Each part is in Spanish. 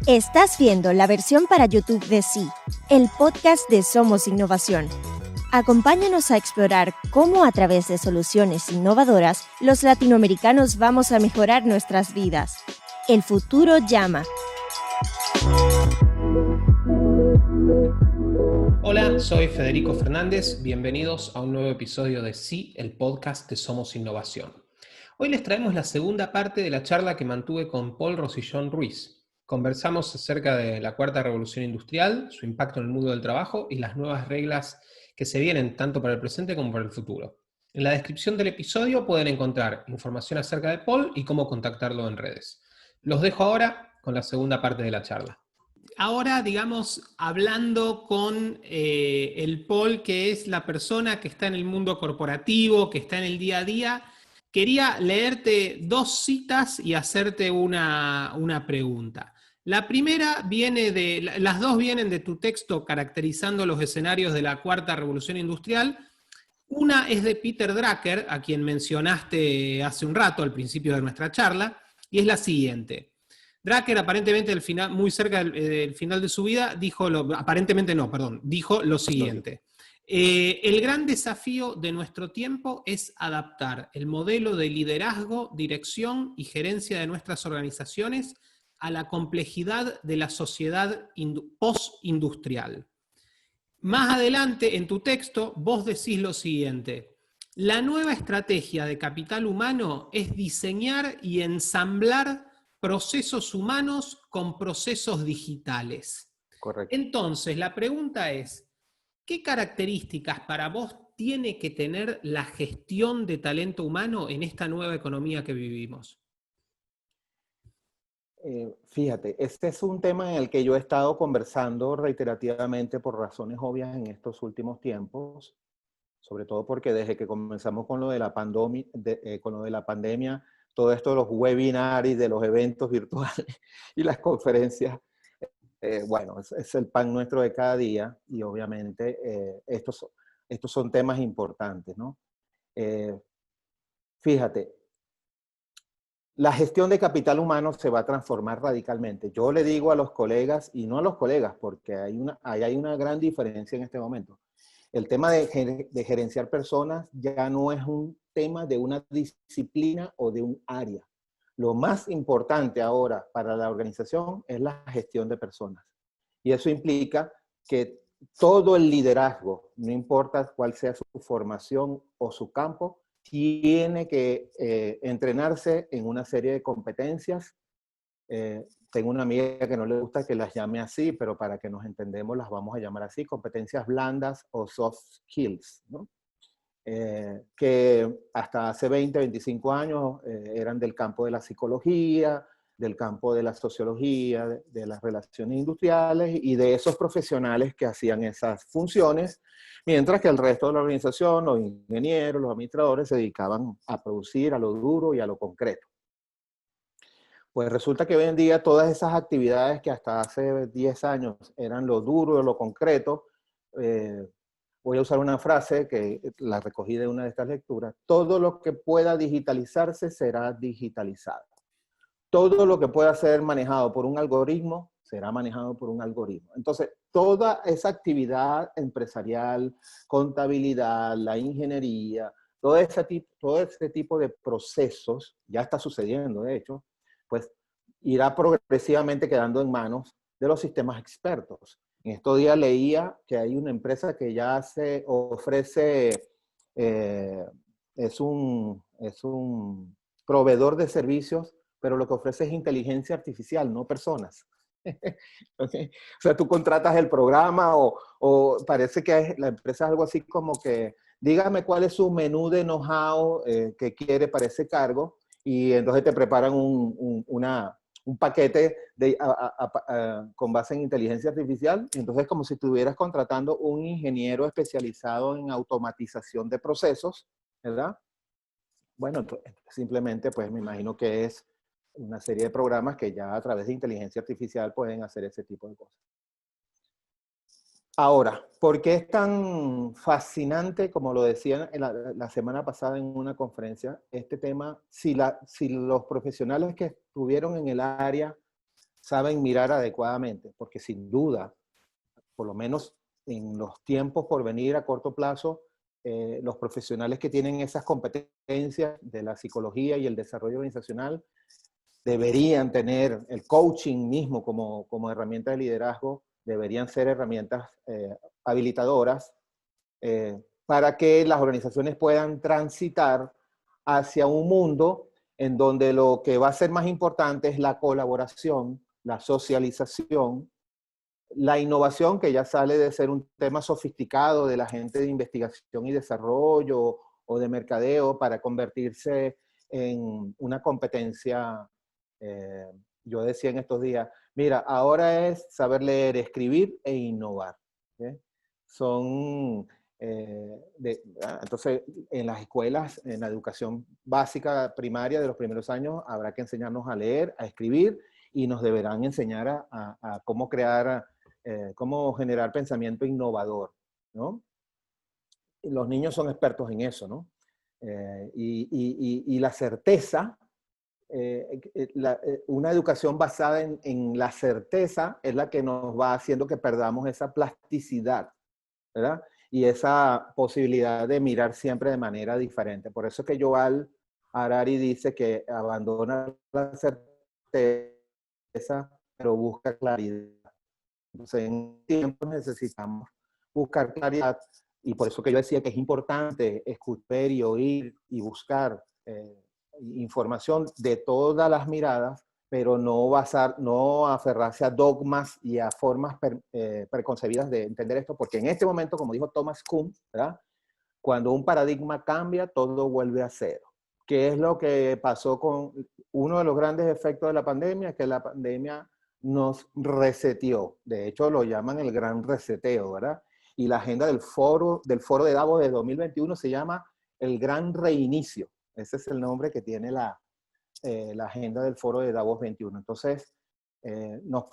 Estás viendo la versión para YouTube de Sí, el podcast de Somos Innovación. Acompáñanos a explorar cómo a través de soluciones innovadoras los latinoamericanos vamos a mejorar nuestras vidas. El futuro llama. Hola, soy Federico Fernández. Bienvenidos a un nuevo episodio de Sí, el podcast de Somos Innovación. Hoy les traemos la segunda parte de la charla que mantuve con Paul Rosillón Ruiz. Conversamos acerca de la cuarta revolución industrial, su impacto en el mundo del trabajo y las nuevas reglas que se vienen tanto para el presente como para el futuro. En la descripción del episodio pueden encontrar información acerca de Paul y cómo contactarlo en redes. Los dejo ahora con la segunda parte de la charla. Ahora, digamos, hablando con el Paul, que es la persona que está en el mundo corporativo, que está en el día a día, quería leerte dos citas y hacerte una pregunta. La primera las dos vienen de tu texto caracterizando los escenarios de la cuarta revolución industrial. Una es de Peter Drucker, a quien mencionaste hace un rato al principio de nuestra charla, y es la siguiente. Drucker, aparentemente muy cerca del final de su vida, dijo lo siguiente. El gran desafío de nuestro tiempo es adaptar el modelo de liderazgo, dirección y gerencia de nuestras organizaciones a la complejidad de la sociedad postindustrial. Más adelante, en tu texto, vos decís lo siguiente: la nueva estrategia de capital humano es diseñar y ensamblar procesos humanos con procesos digitales. Correcto. Entonces, la pregunta es, ¿qué características para vos tiene que tener la gestión de talento humano en esta nueva economía que vivimos? Fíjate, este es un tema en el que yo he estado conversando reiterativamente por razones obvias en estos últimos tiempos, sobre todo porque desde que comenzamos con lo de la pandemia, todo esto de los webinars, de los eventos virtuales y las conferencias, bueno, es el pan nuestro de cada día y obviamente estos son temas importantes, ¿no? Fíjate, la gestión de capital humano se va a transformar radicalmente. Yo le digo a los colegas, y no a los colegas, porque hay una gran diferencia en este momento. El tema de gerenciar personas ya no es un tema de una disciplina o de un área. Lo más importante ahora para la organización es la gestión de personas. Y eso implica que todo el liderazgo, no importa cuál sea su formación o su campo, tiene que entrenarse en una serie de competencias. Tengo una amiga que no le gusta que las llame así, pero para que nos entendemos las vamos a llamar así: competencias blandas o soft skills, ¿no? Que hasta hace 20, 25 años eran del campo de la psicología, del campo de la sociología, de las relaciones industriales y de esos profesionales que hacían esas funciones, mientras que el resto de la organización, los ingenieros, los administradores, se dedicaban a producir, a lo duro y a lo concreto. Pues resulta que hoy en día todas esas actividades que hasta hace 10 años eran lo duro, lo concreto, voy a usar una frase que la recogí de una de estas lecturas: todo lo que pueda digitalizarse será digitalizado. Todo lo que pueda ser manejado por un algoritmo será manejado por un algoritmo. Entonces, toda esa actividad empresarial, contabilidad, la ingeniería, todo ese tipo de procesos, ya está sucediendo de hecho, pues irá progresivamente quedando en manos de los sistemas expertos. En estos días leía que hay una empresa que ya se ofrece, es un proveedor de servicios, pero lo que ofrece es inteligencia artificial, no personas. Okay. O sea, tú contratas el programa o parece que la empresa es algo así como que dígame cuál es su menú de know-how que quiere para ese cargo, y entonces te preparan un paquete con base en inteligencia artificial. Y entonces es como si estuvieras contratando un ingeniero especializado en automatización de procesos, ¿verdad? Bueno, simplemente pues me imagino que es una serie de programas que ya a través de inteligencia artificial pueden hacer ese tipo de cosas. Ahora, ¿por qué es tan fascinante, como lo decía la semana pasada en una conferencia, este tema? Si los profesionales que estuvieron en el área saben mirar adecuadamente, porque sin duda, por lo menos en los tiempos por venir a corto plazo, los profesionales que tienen esas competencias de la psicología y el desarrollo organizacional deberían tener el coaching mismo como herramienta de liderazgo, deberían ser herramientas habilitadoras para que las organizaciones puedan transitar hacia un mundo en donde lo que va a ser más importante es la colaboración, la socialización, la innovación, que ya sale de ser un tema sofisticado de la gente de investigación y desarrollo o de mercadeo para convertirse en una competencia. Yo decía en estos días, mira, ahora es saber leer, escribir e innovar. ¿Sí? Son, entonces, en las escuelas, en la educación básica primaria de los primeros años, habrá que enseñarnos a leer, a escribir, y nos deberán enseñar a cómo crear, cómo generar pensamiento innovador, ¿no? Los niños son expertos en eso, ¿no? Y la certeza, una educación basada en la certeza es la que nos va haciendo que perdamos esa plasticidad, ¿verdad? Y esa posibilidad de mirar siempre de manera diferente. Por eso es que Yuval Harari dice que abandona la certeza, pero busca claridad. Entonces, en tiempo necesitamos buscar claridad, y por eso que yo decía que es importante escuchar y oír y buscar información de todas las miradas, pero no aferrarse a dogmas y a formas preconcebidas de entender esto, porque en este momento, como dijo Thomas Kuhn, ¿verdad? Cuando un paradigma cambia, todo vuelve a cero. ¿Qué es lo que pasó con uno de los grandes efectos de la pandemia? Que la pandemia nos reseteó. De hecho, lo llaman el gran reseteo, ¿verdad? Y la agenda del foro de Davos de 2021 se llama el gran reinicio. Ese es el nombre que tiene la agenda del foro de Davos 21. Entonces, nos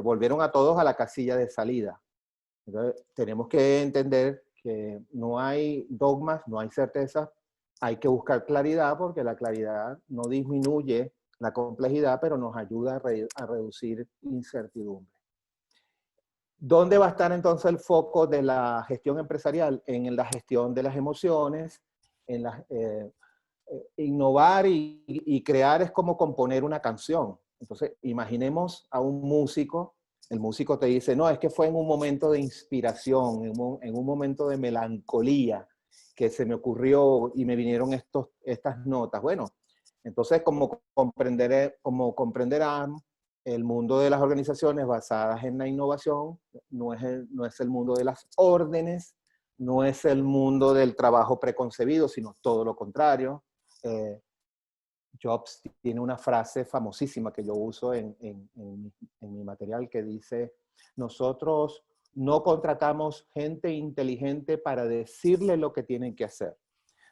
volvieron a todos a la casilla de salida. Entonces, tenemos que entender que no hay dogmas, no hay certezas, hay que buscar claridad, porque la claridad no disminuye la complejidad, pero nos ayuda a reducir incertidumbre. ¿Dónde va a estar entonces el foco de la gestión empresarial? En la gestión de las emociones, en innovar y crear es como componer una canción. Entonces, imaginemos a un músico. El músico te dice, no, es que fue en un momento de inspiración, en un momento de melancolía, que se me ocurrió y me vinieron estas notas. Bueno, entonces, como comprenderán, el mundo de las organizaciones basadas en la innovación no es el mundo de las órdenes, no es el mundo del trabajo preconcebido, sino todo lo contrario. Jobs tiene una frase famosísima que yo uso en mi material, que dice: nosotros no contratamos gente inteligente para decirle lo que tienen que hacer.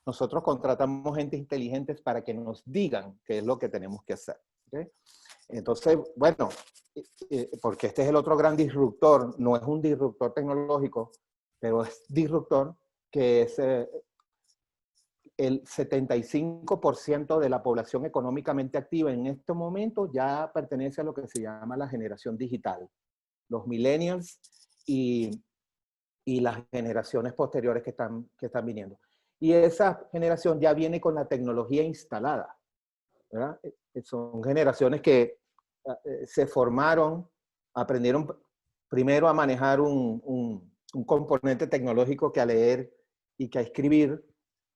Nosotros contratamos gente inteligente para que nos digan qué es lo que tenemos que hacer. ¿Okay? Entonces, bueno, porque este es el otro gran disruptor, no es un disruptor tecnológico, pero es disruptor, que es el 75% de la población económicamente activa en este momento ya pertenece a lo que se llama la generación digital. Los millennials y las generaciones posteriores que están viniendo. Y esa generación ya viene con la tecnología instalada, ¿verdad? Son generaciones que se formaron, aprendieron primero a manejar un componente tecnológico, que a leer y que a escribir.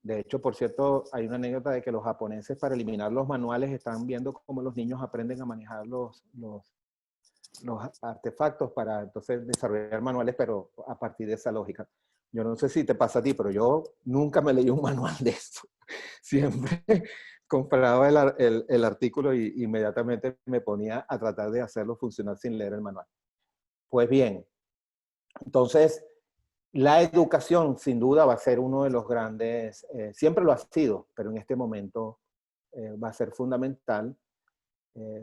De hecho, por cierto, hay una anécdota de que los japoneses, para eliminar los manuales, están viendo cómo los niños aprenden a manejar los artefactos para entonces desarrollar manuales, pero a partir de esa lógica. Yo no sé si te pasa a ti, pero yo nunca me leí un manual de esto. Siempre compraba el artículo y inmediatamente me ponía a tratar de hacerlo funcionar sin leer el manual. Pues bien, entonces la educación sin duda va a ser uno de los grandes, siempre lo ha sido, pero en este momento va a ser fundamental.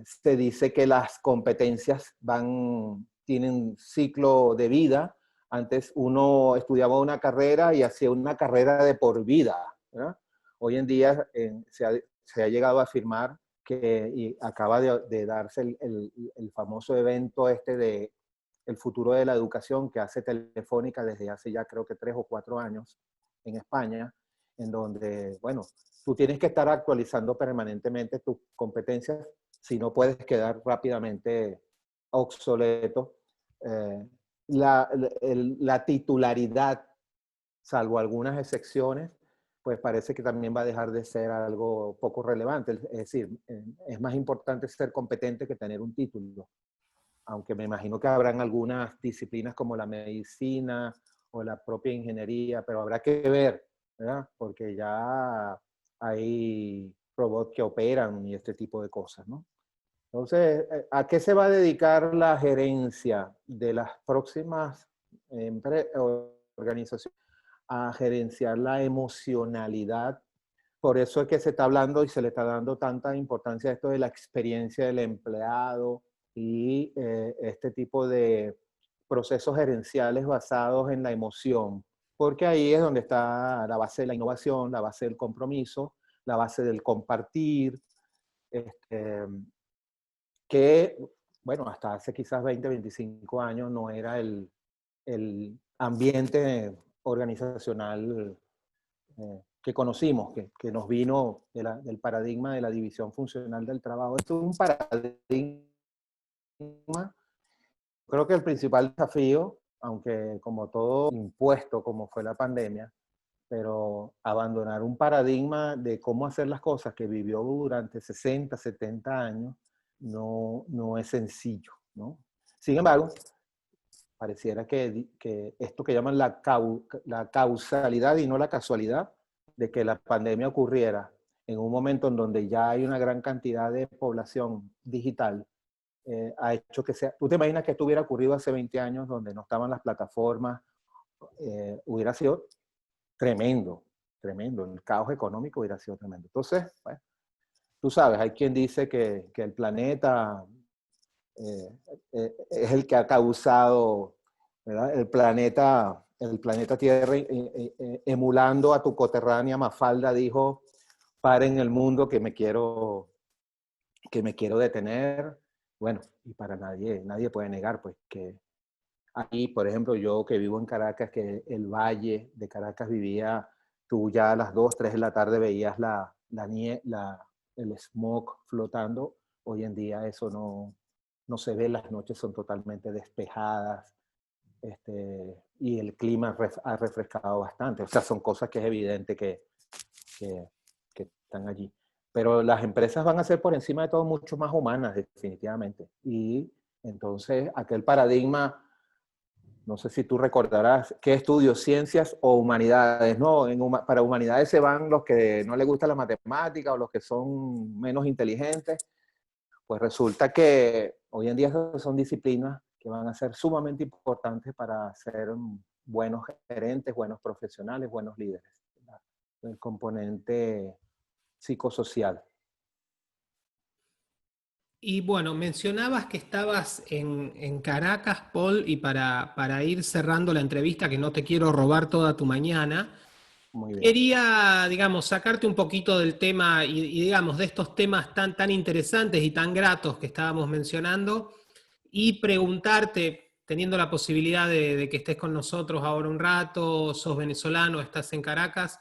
Se dice que las competencias tienen ciclo de vida. Antes uno estudiaba una carrera y hacía una carrera de por vida, ¿verdad? Hoy en día se ha llegado a afirmar y acaba de darse el famoso evento de el futuro de la educación que hace Telefónica desde hace ya creo que 3 o 4 años en España, en donde, bueno, tú tienes que estar actualizando permanentemente tus competencias, si no puedes quedar rápidamente obsoleto. La titularidad, salvo algunas excepciones, pues parece que también va a dejar de ser algo poco relevante. Es decir, es más importante ser competente que tener un título. Aunque me imagino que habrán algunas disciplinas como la medicina o la propia ingeniería, pero habrá que ver, ¿verdad? Porque ya hay robots que operan y este tipo de cosas, ¿no? Entonces, ¿a qué se va a dedicar la gerencia de las próximas organizaciones? A gerenciar la emocionalidad. Por eso es que se está hablando y se le está dando tanta importancia a esto de la experiencia del empleado y este tipo de procesos gerenciales basados en la emoción, porque ahí es donde está la base de la innovación, la base del compromiso, la base del compartir, que, bueno, hasta hace quizás 20, 25 años no era el ambiente organizacional que conocimos, que nos vino del paradigma de la división funcional del trabajo. Esto es un paradigma. Creo que el principal desafío, aunque como todo impuesto, como fue la pandemia, pero abandonar un paradigma de cómo hacer las cosas que vivió durante 60, 70 años, no es sencillo, ¿no? Sin embargo, pareciera que esto que llaman la causalidad y no la casualidad, de que la pandemia ocurriera en un momento en donde ya hay una gran cantidad de población digital, ha hecho que sea... ¿Tú te imaginas que esto hubiera ocurrido hace 20 años donde no estaban las plataformas? Hubiera sido tremendo, tremendo. El caos económico hubiera sido tremendo. Entonces, bueno, tú sabes, hay quien dice que el planeta es el que ha causado, ¿verdad? El planeta Tierra, emulando a tu coterránea Mafalda, dijo: paren el mundo que me quiero detener. Bueno, y para nadie puede negar pues que aquí, por ejemplo, yo que vivo en Caracas, que el valle de Caracas vivía, tú ya a las 2, 3 de la tarde veías el smog flotando. Hoy en día eso no se ve, las noches son totalmente despejadas, y el clima ha refrescado bastante. O sea, son cosas que es evidente que están allí. Pero las empresas van a ser por encima de todo mucho más humanas, definitivamente. Y entonces aquel paradigma, no sé si tú recordarás, ¿qué estudios? Ciencias o humanidades, ¿no? Para humanidades se van los que no les gusta la matemática o los que son menos inteligentes. Pues resulta que hoy en día son disciplinas que van a ser sumamente importantes para ser buenos gerentes, buenos profesionales, buenos líderes. El componente psicosocial. Y bueno, mencionabas que estabas en Caracas, Paul, y para ir cerrando la entrevista, que no te quiero robar toda tu mañana, Muy bien. quería, digamos, sacarte un poquito del tema y digamos, de estos temas tan interesantes y tan gratos que estábamos mencionando, y preguntarte, teniendo la posibilidad de que estés con nosotros ahora un rato, sos venezolano, estás en Caracas,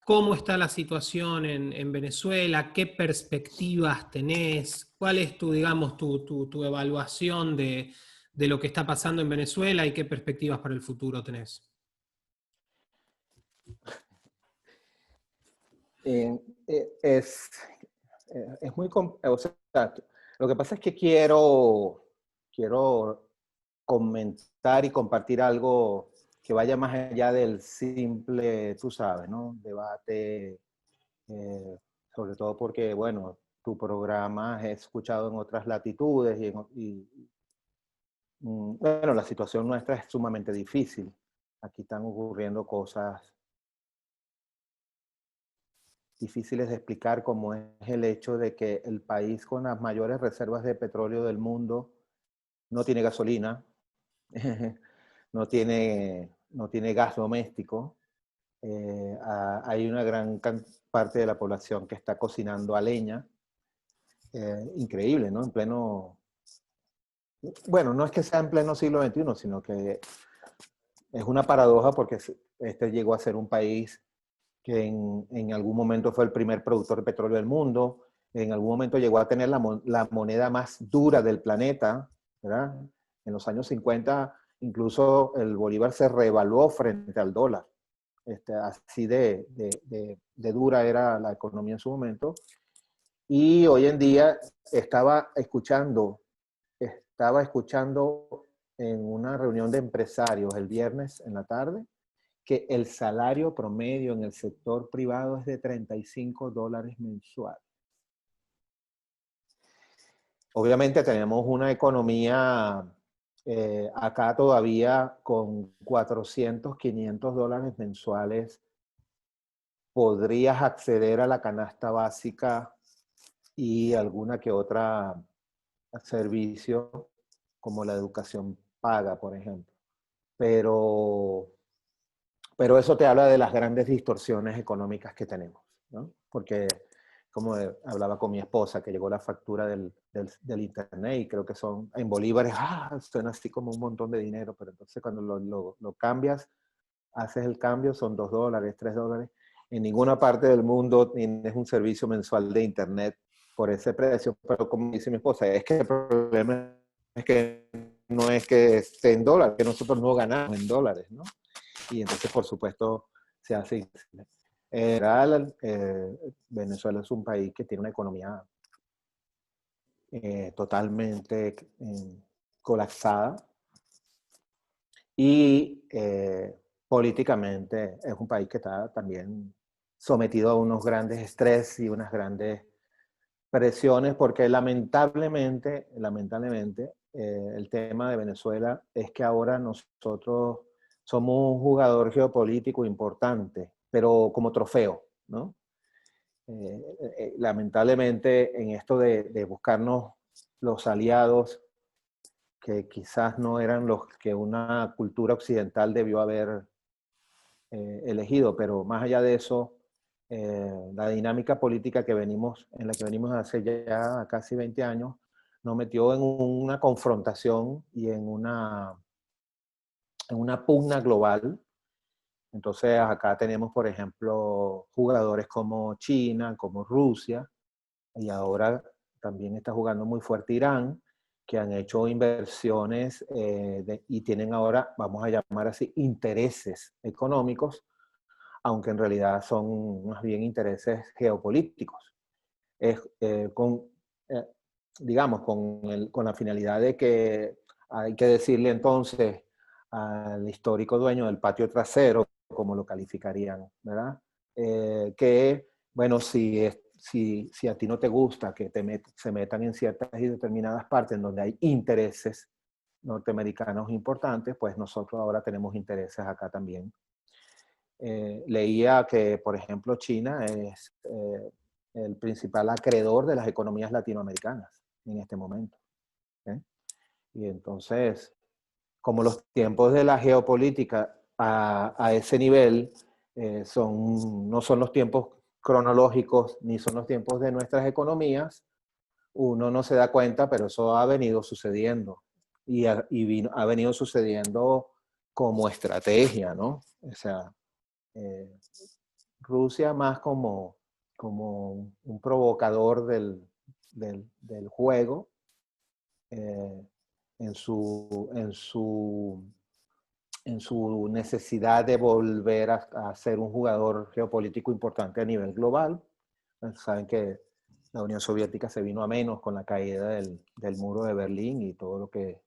¿cómo está la situación en Venezuela? ¿Qué perspectivas tenés? ¿Cuál es digamos, tu evaluación de lo que está pasando en Venezuela y qué perspectivas para el futuro tenés? Es, es muy... O sea, lo que pasa es que quiero comentar y compartir algo que vaya más allá del simple, tú sabes, ¿no? Debate, sobre todo porque, bueno, tu programa es escuchado en otras latitudes bueno, la situación nuestra es sumamente difícil. Aquí están ocurriendo cosas difíciles de explicar, como es el hecho de que el país con las mayores reservas de petróleo del mundo no tiene gasolina, no tiene gas doméstico. Hay una gran parte de la población que está cocinando a leña. increíble, ¿no? En pleno, bueno, no es que sea en pleno siglo XXI, sino que es una paradoja porque este llegó a ser un país que en algún momento fue el primer productor de petróleo del mundo, en algún momento llegó a tener la moneda más dura del planeta, ¿verdad? En los años 50 incluso el bolívar se revaluó frente al dólar. Así de dura era la economía en su momento. Y hoy en día estaba escuchando en una reunión de empresarios el viernes en la tarde que el salario promedio en el sector privado es de $35 mensuales. Obviamente tenemos una economía acá todavía con 400, $500 mensuales. Podrías acceder a la canasta básica y alguna que otra servicio como la educación paga, por ejemplo. Pero eso te habla de las grandes distorsiones económicas que tenemos, ¿no? Porque, como hablaba con mi esposa, que llegó la factura del internet y creo que son en bolívares, suena así como un montón de dinero, pero entonces cuando lo cambias, haces el cambio, son $2, $3. En ninguna parte del mundo tienes un servicio mensual de internet por ese precio, pero como dice mi esposa, es que el problema es que no es que esté en dólares, que nosotros no ganamos en dólares, ¿no? Y entonces, por supuesto, se hace imposible. Venezuela es un país que tiene una economía totalmente colapsada y políticamente es un país que está también sometido a unos grandes estrés y unas grandes presiones porque lamentablemente el tema de Venezuela es que ahora nosotros somos un jugador geopolítico importante, pero como trofeo, ¿no? Lamentablemente en esto de buscarnos los aliados que quizás no eran los que una cultura occidental debió haber elegido, pero más allá de eso, la dinámica política en la que venimos hace ya casi 20 años, nos metió en una confrontación y en una pugna global. Entonces acá tenemos, por ejemplo, jugadores como China, como Rusia, y ahora también está jugando muy fuerte Irán, que han hecho inversiones y tienen ahora, vamos a llamar así, intereses económicos, aunque en realidad son más bien intereses geopolíticos. Con, eh, digamos, con la finalidad de que hay que decirle entonces al histórico dueño del patio trasero, como lo calificarían, ¿verdad? Que, bueno, si a ti no te gusta que se metan en ciertas y determinadas partes en donde hay intereses norteamericanos importantes, pues nosotros ahora tenemos intereses acá también. Leía que, por ejemplo, China es el principal acreedor de las economías latinoamericanas en este momento. ¿Eh? Y entonces, como los tiempos de la geopolítica a ese nivel no son los tiempos cronológicos ni son los tiempos de nuestras economías, uno no se da cuenta, pero eso ha venido sucediendo y ha venido sucediendo como estrategia, ¿no? O sea, Rusia más como un provocador del juego en su necesidad de volver a ser un jugador geopolítico importante a nivel global. Saben que la Unión Soviética se vino a menos con la caída del muro de Berlín y todo lo que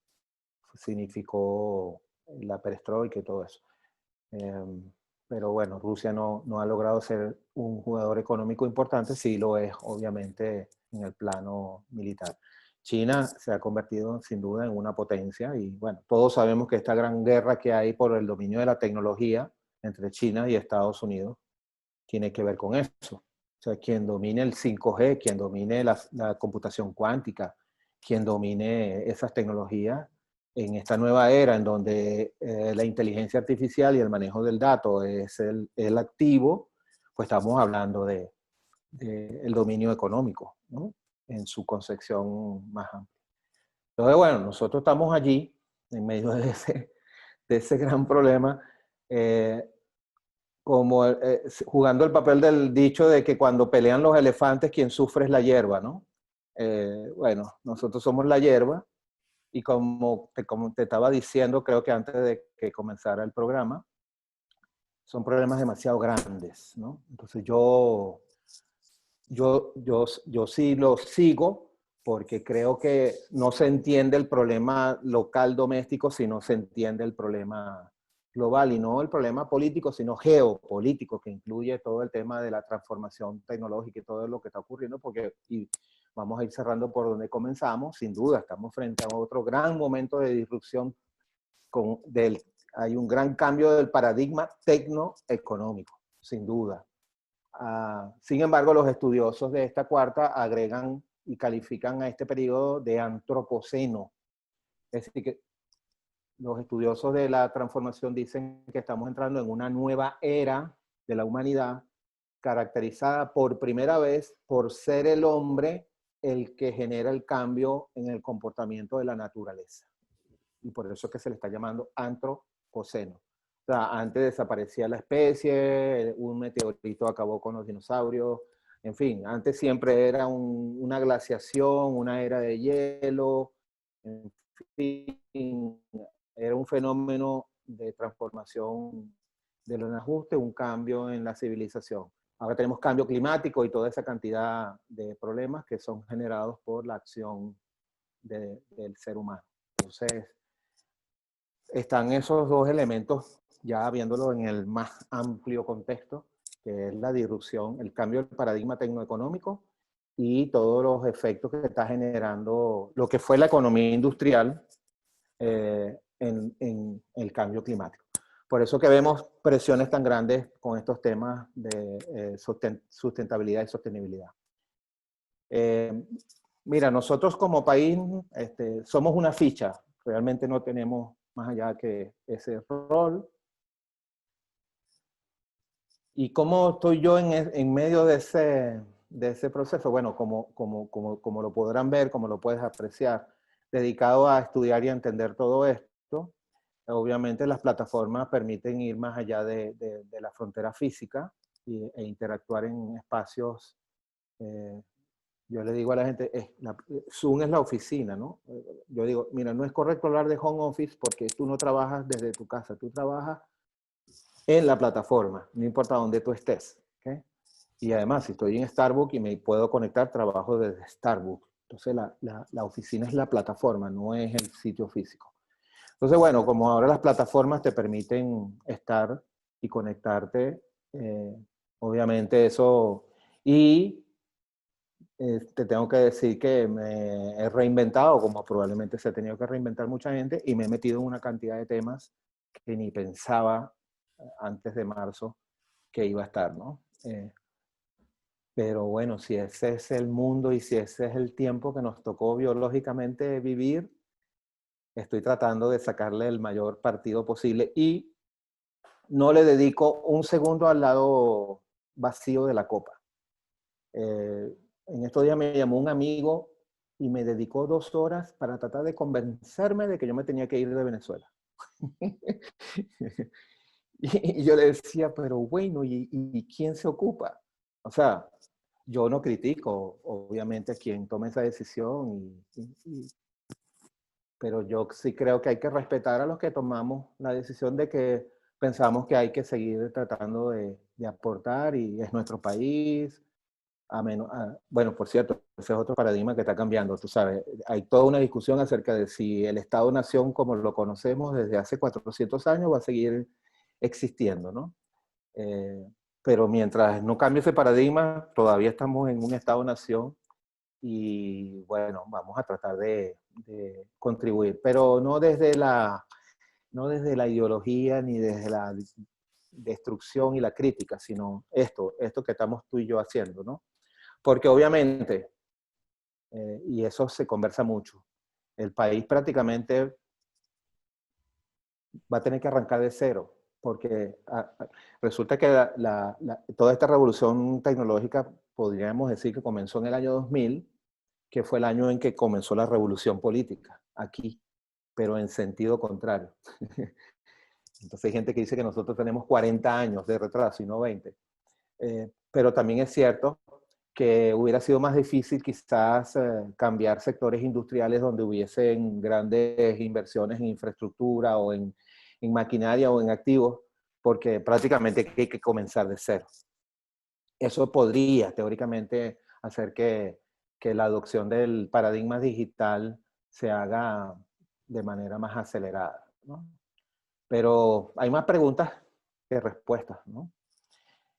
significó la perestroika y todo eso. Pero bueno, Rusia no ha logrado ser un jugador económico importante, sí lo es obviamente en el plano militar. China se ha convertido sin duda en una potencia y bueno, todos sabemos que esta gran guerra que hay por el dominio de la tecnología entre China y Estados Unidos tiene que ver con eso. O sea, quien domine el 5G, quien domine la computación cuántica, quien domine esas tecnologías, en esta nueva era en donde la inteligencia artificial y el manejo del dato es el activo, pues estamos hablando el dominio económico, ¿no? en su concepción más amplia. Entonces, bueno, nosotros estamos allí, en medio de ese gran problema, como jugando el papel del dicho de que cuando pelean los elefantes, quien sufre es la hierba, ¿no? Bueno, nosotros somos la hierba, y como te estaba diciendo, creo que antes de que comenzara el programa, son problemas demasiado grandes, ¿no? Entonces yo sí lo sigo porque creo que no se entiende el problema local doméstico si no se entiende el problema global, y no el problema político, sino geopolítico, que incluye todo el tema de la transformación tecnológica y todo lo que está ocurriendo, porque y vamos a ir cerrando por donde comenzamos. Sin duda estamos frente a otro gran momento de disrupción. Hay un gran cambio del paradigma tecnoeconómico, sin duda. Sin embargo, los estudiosos de esta cuarta agregan y califican a este periodo de antropoceno. Es decir, que los estudiosos de la transformación dicen que estamos entrando en una nueva era de la humanidad, caracterizada por primera vez por ser el hombre el que genera el cambio en el comportamiento de la naturaleza. Y por eso es que se le está llamando antropoceno. O sea, antes desaparecía la especie, un meteorito acabó con los dinosaurios, en fin, antes siempre era una glaciación, una era de hielo, en fin, era un fenómeno de transformación de los ajustes, un cambio en la civilización. Ahora tenemos cambio climático y toda esa cantidad de problemas que son generados por la acción del ser humano. Entonces, están esos dos elementos ya viéndolo en el más amplio contexto, que es la disrupción, el cambio del paradigma tecnoeconómico y todos los efectos que está generando lo que fue la economía industrial en el cambio climático. Por eso que vemos presiones tan grandes con estos temas de sustentabilidad y sostenibilidad. Mira, nosotros como país somos una ficha, realmente no tenemos más allá que ese rol. ¿Y cómo estoy yo en medio de ese proceso? Bueno, como lo podrán ver, como lo puedes apreciar, dedicado a estudiar y a entender todo esto. Obviamente las plataformas permiten ir más allá de la frontera física e interactuar en espacios. Yo le digo a la gente, Zoom es la oficina, ¿no? Yo digo, mira, no es correcto hablar de home office porque tú no trabajas desde tu casa, tú trabajas en la plataforma, no importa dónde tú estés. ¿Okay? Y además, si estoy en Starbucks y me puedo conectar, trabajo desde Starbucks. Entonces, la oficina es la plataforma, no es el sitio físico. Entonces, bueno, como ahora las plataformas te permiten estar y conectarte, obviamente eso... Y te tengo que decir que me he reinventado, como probablemente se ha tenido que reinventar mucha gente, y me he metido en una cantidad de temas que ni pensaba antes de marzo que iba a estar, ¿no? Pero bueno, si ese es el mundo y si ese es el tiempo que nos tocó biológicamente vivir, estoy tratando de sacarle el mayor partido posible y no le dedico un segundo al lado vacío de la copa. En estos días me llamó un amigo y me dedicó 2 horas para tratar de convencerme de que yo me tenía que ir de Venezuela. Y yo le decía, pero bueno, ¿y quién se ocupa? O sea, yo no critico, obviamente, a quien tome esa decisión, pero yo sí creo que hay que respetar a los que tomamos la decisión de que pensamos que hay que seguir tratando de aportar y es nuestro país. Bueno, por cierto, ese es otro paradigma que está cambiando, tú sabes. Hay toda una discusión acerca de si el Estado-Nación, como lo conocemos desde hace 400 años, va a seguir existiendo, ¿no? Pero mientras no cambie ese paradigma, todavía estamos en un Estado-Nación y bueno, vamos a tratar de contribuir, pero no desde la ideología ni desde la destrucción y la crítica, sino esto que estamos tú y yo haciendo, ¿no? Porque obviamente, y eso se conversa mucho, el país prácticamente va a tener que arrancar de cero, porque resulta que toda esta revolución tecnológica, podríamos decir que comenzó en el año 2000, que fue el año en que comenzó la revolución política, aquí, pero en sentido contrario. Entonces hay gente que dice que nosotros tenemos 40 años de retraso y no 20. Pero también es cierto que hubiera sido más difícil quizás cambiar sectores industriales donde hubiesen grandes inversiones en infraestructura o en maquinaria o en activos, porque prácticamente hay que comenzar de cero. Eso podría teóricamente hacer que la adopción del paradigma digital se haga de manera más acelerada, ¿no? Pero hay más preguntas que respuestas, ¿no?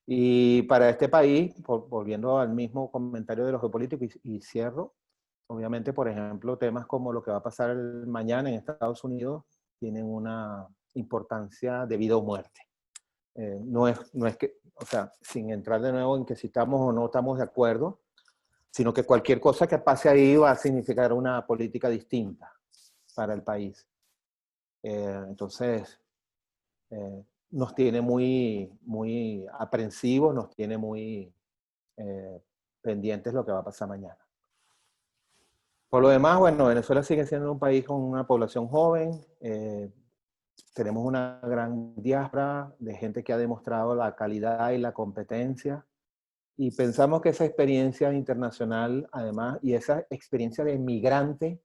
Y para este país, volviendo al mismo comentario de los geopolíticos y cierro, obviamente, por ejemplo, temas como lo que va a pasar mañana en Estados Unidos tienen una importancia de vida o muerte. No es que, o sea, sin entrar de nuevo en que si estamos o no estamos de acuerdo, sino que cualquier cosa que pase ahí va a significar una política distinta para el país. Entonces, nos tiene muy aprensivos, nos tiene muy pendientes lo que va a pasar mañana. Por lo demás, bueno, Venezuela sigue siendo un país con una población joven. Tenemos una gran diáspora de gente que ha demostrado la calidad y la competencia. Y pensamos que esa experiencia internacional, además, y esa experiencia de migrante,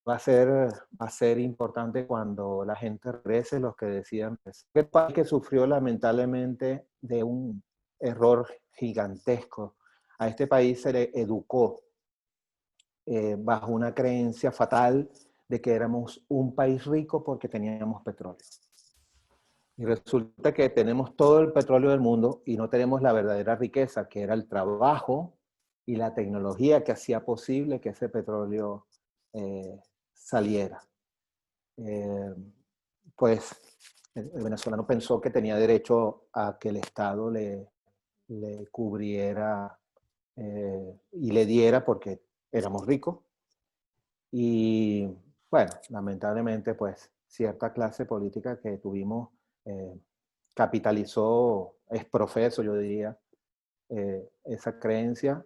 va a ser importante cuando la gente regrese, los que decidan. El país que sufrió lamentablemente de un error gigantesco. A este país se le educó bajo una creencia fatal de que éramos un país rico porque teníamos petróleo. Y resulta que tenemos todo el petróleo del mundo y no tenemos la verdadera riqueza, que era el trabajo y la tecnología que hacía posible que ese petróleo saliera. Pues el venezolano pensó que tenía derecho a que el Estado le cubriera y le diera porque éramos ricos. Y bueno, lamentablemente pues cierta clase política que tuvimos capitalizó, es profeso yo diría, esa creencia.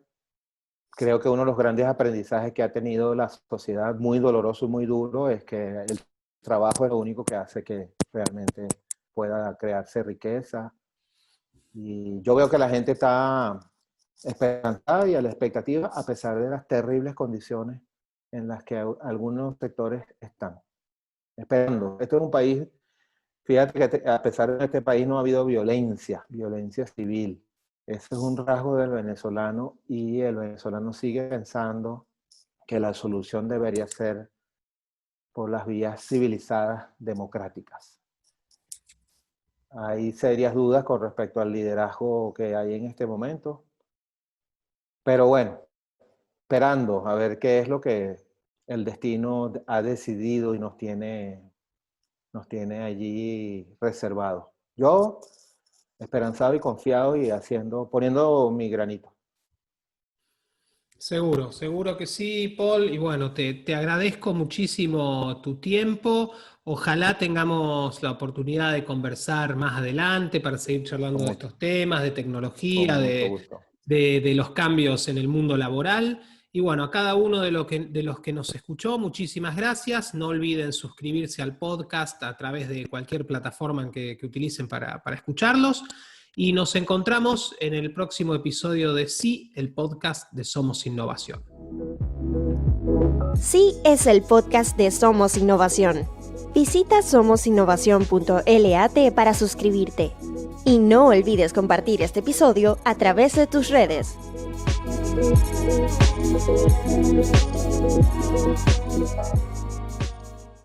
Creo que uno de los grandes aprendizajes que ha tenido la sociedad, muy doloroso y muy duro, es que el trabajo es lo único que hace que realmente pueda crearse riqueza. Y yo veo que la gente está esperanzada y a la expectativa, a pesar de las terribles condiciones en las que algunos sectores están esperando. Esto es un país, fíjate que a pesar de este país no ha habido violencia civil. Ese es un rasgo del venezolano y el venezolano sigue pensando que la solución debería ser por las vías civilizadas democráticas. Hay serias dudas con respecto al liderazgo que hay en este momento. Pero bueno, esperando a ver qué es lo que el destino ha decidido y nos tiene allí reservados. Yo, esperanzado y confiado y poniendo mi granito. Seguro que sí, Paul. Y bueno, te agradezco muchísimo tu tiempo. Ojalá tengamos la oportunidad de conversar más adelante para seguir charlando de estos temas, de tecnología, de los cambios en el mundo laboral. Y bueno, a cada uno de los que nos escuchó, muchísimas gracias. No olviden suscribirse al podcast a través de cualquier plataforma que utilicen para escucharlos. Y nos encontramos en el próximo episodio de Sí, el podcast de Somos Innovación. Sí es el podcast de Somos Innovación. Visita somosinnovación.lat para suscribirte. Y no olvides compartir este episodio a través de tus redes.